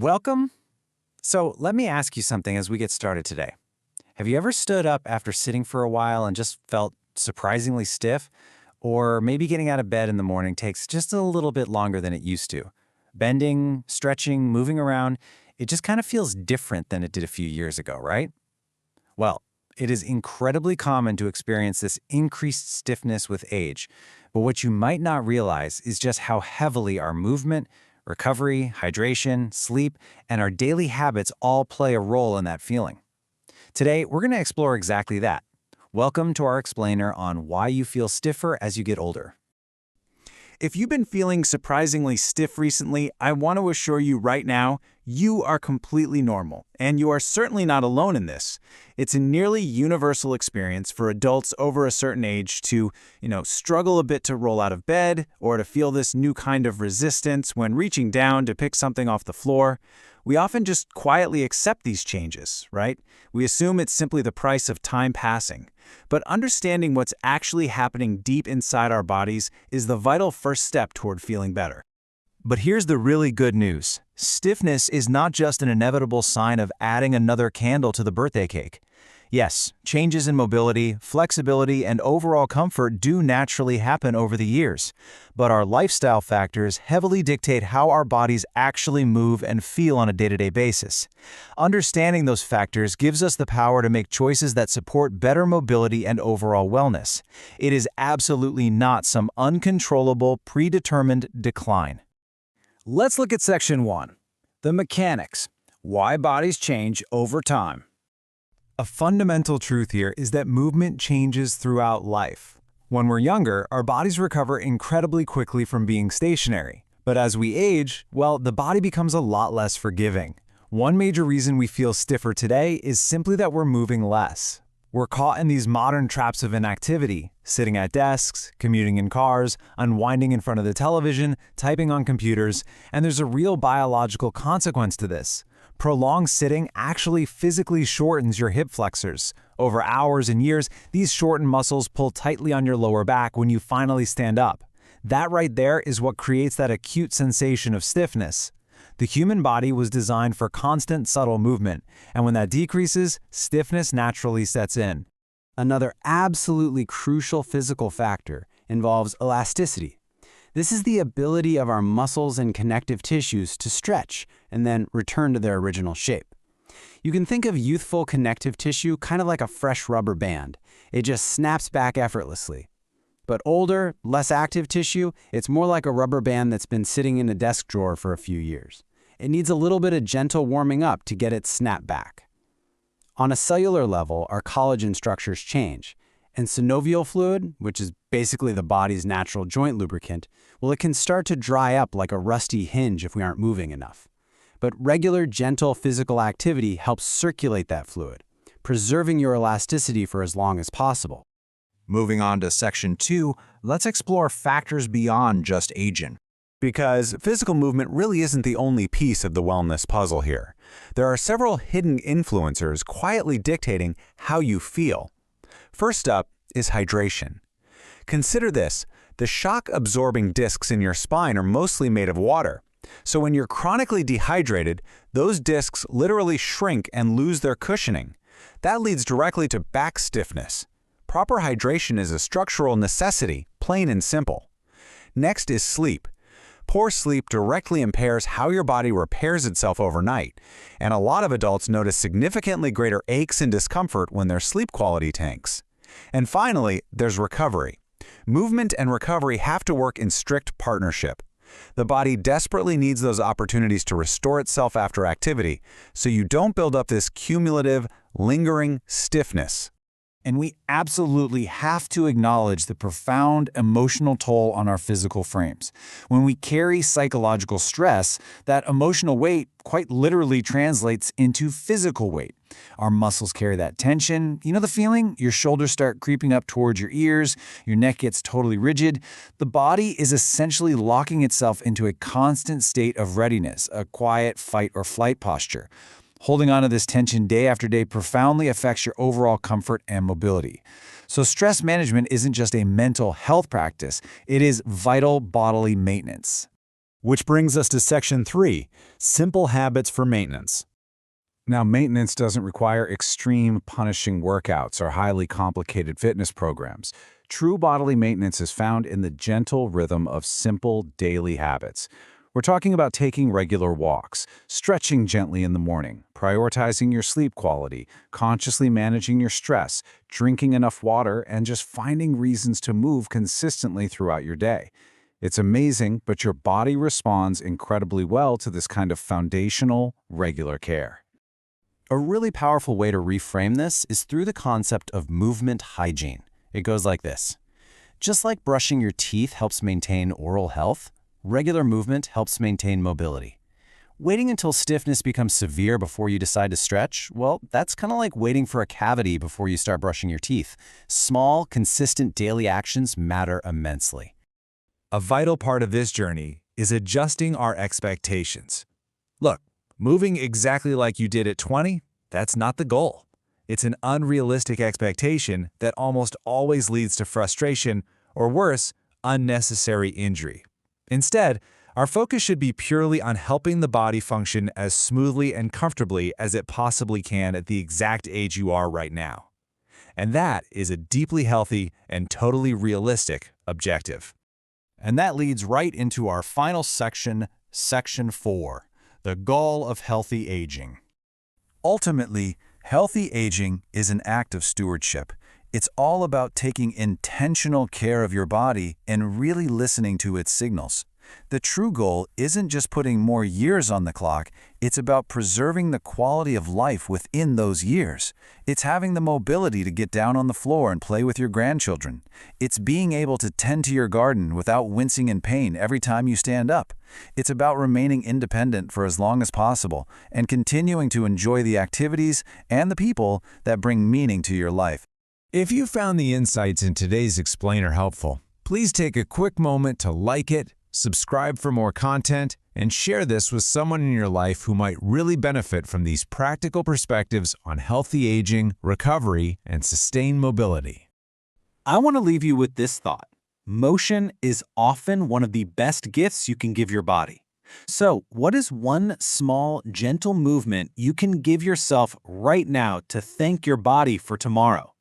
Welcome. So let me ask you something as we get started today. Have you ever stood up after sitting for a while and just felt surprisingly stiff? Or maybe getting out of bed in the morning takes just a little bit longer than it used to. Bending, stretching, moving around, it just kind of feels different than it did a few years ago, right? Well, it is incredibly common to experience this increased stiffness with age, but what you might not realize is just how heavily our movement, recovery, hydration, sleep, and our daily habits all play a role in that feeling. Today, we're going to explore exactly that. Welcome to our explainer on why you feel stiffer as you get older. If you've been feeling surprisingly stiff recently, I want to assure you right now, you are completely normal, and you are certainly not alone in this. It's a nearly universal experience for adults over a certain age to, struggle a bit to roll out of bed or to feel this new kind of resistance when reaching down to pick something off the floor. We often just quietly accept these changes, right? We assume it's simply the price of time passing. But understanding what's actually happening deep inside our bodies is the vital first step toward feeling better. But here's the really good news. Stiffness is not just an inevitable sign of adding another candle to the birthday cake. Yes, changes in mobility, flexibility, and overall comfort do naturally happen over the years, but our lifestyle factors heavily dictate how our bodies actually move and feel on a day-to-day basis. Understanding those factors gives us the power to make choices that support better mobility and overall wellness. It is absolutely not some uncontrollable, predetermined decline. Let's look at section 1, the mechanics, why bodies change over time. A fundamental truth here is that movement changes throughout life. When we're younger, our bodies recover incredibly quickly from being stationary. But as we age, well, the body becomes a lot less forgiving. One major reason we feel stiffer today is simply that we're moving less. We're caught in these modern traps of inactivity, sitting at desks, commuting in cars, unwinding in front of the television, typing on computers, and there's a real biological consequence to this. Prolonged sitting actually physically shortens your hip flexors. Over hours and years, these shortened muscles pull tightly on your lower back when you finally stand up. That right there is what creates that acute sensation of stiffness. The human body was designed for constant, subtle movement, and when that decreases, stiffness naturally sets in. Another absolutely crucial physical factor involves elasticity. This is the ability of our muscles and connective tissues to stretch and then return to their original shape. You can think of youthful connective tissue kind of like a fresh rubber band. It just snaps back effortlessly. But older, less active tissue, it's more like a rubber band that's been sitting in a desk drawer for a few years. It needs a little bit of gentle warming up to get it snapped back. On a cellular level, our collagen structures change. And synovial fluid, which is basically the body's natural joint lubricant, well, it can start to dry up like a rusty hinge if we aren't moving enough. But regular, gentle physical activity helps circulate that fluid, preserving your elasticity for as long as possible. Moving on to section 2, let's explore factors beyond just aging. Because physical movement really isn't the only piece of the wellness puzzle here. There are several hidden influencers quietly dictating how you feel. First up is hydration. Consider this. The shock-absorbing discs in your spine are mostly made of water. So when you're chronically dehydrated, those discs literally shrink and lose their cushioning. That leads directly to back stiffness. Proper hydration is a structural necessity, plain and simple. Next is sleep. Poor sleep directly impairs how your body repairs itself overnight, and a lot of adults notice significantly greater aches and discomfort when their sleep quality tanks. And finally, there's recovery. Movement and recovery have to work in strict partnership. The body desperately needs those opportunities to restore itself after activity, so you don't build up this cumulative, lingering stiffness. And we absolutely have to acknowledge the profound emotional toll on our physical frames. When we carry psychological stress, that emotional weight quite literally translates into physical weight. Our muscles carry that tension. You know the feeling? Your shoulders start creeping up towards your ears, your neck gets totally rigid. The body is essentially locking itself into a constant state of readiness, a quiet fight or flight posture. Holding on to this tension day after day profoundly affects your overall comfort and mobility. So stress management isn't just a mental health practice, it is vital bodily maintenance. Which brings us to Section 3, Simple Habits for Maintenance. Now, maintenance doesn't require extreme, punishing workouts or highly complicated fitness programs. True bodily maintenance is found in the gentle rhythm of simple daily habits. We're talking about taking regular walks, stretching gently in the morning, prioritizing your sleep quality, consciously managing your stress, drinking enough water, and just finding reasons to move consistently throughout your day. It's amazing, but your body responds incredibly well to this kind of foundational, regular care. A really powerful way to reframe this is through the concept of movement hygiene. It goes like this. Just like brushing your teeth helps maintain oral health, regular movement helps maintain mobility. Waiting until stiffness becomes severe before you decide to stretch, well, that's kind of like waiting for a cavity before you start brushing your teeth. Small, consistent daily actions matter immensely. A vital part of this journey is adjusting our expectations. Look, moving exactly like you did at 20, that's not the goal. It's an unrealistic expectation that almost always leads to frustration or worse, unnecessary injury. Instead, our focus should be purely on helping the body function as smoothly and comfortably as it possibly can at the exact age you are right now. And that is a deeply healthy and totally realistic objective. And that leads right into our final section, Section 4, the goal of healthy aging. Ultimately, healthy aging is an act of stewardship. It's all about taking intentional care of your body and really listening to its signals. The true goal isn't just putting more years on the clock, it's about preserving the quality of life within those years. It's having the mobility to get down on the floor and play with your grandchildren. It's being able to tend to your garden without wincing in pain every time you stand up. It's about remaining independent for as long as possible and continuing to enjoy the activities and the people that bring meaning to your life. If you found the insights in today's explainer helpful, please take a quick moment to like it, subscribe for more content, and share this with someone in your life who might really benefit from these practical perspectives on healthy aging, recovery, and sustained mobility. I want to leave you with this thought. Motion is often one of the best gifts you can give your body. So, what is one small, gentle movement you can give yourself right now to thank your body for tomorrow?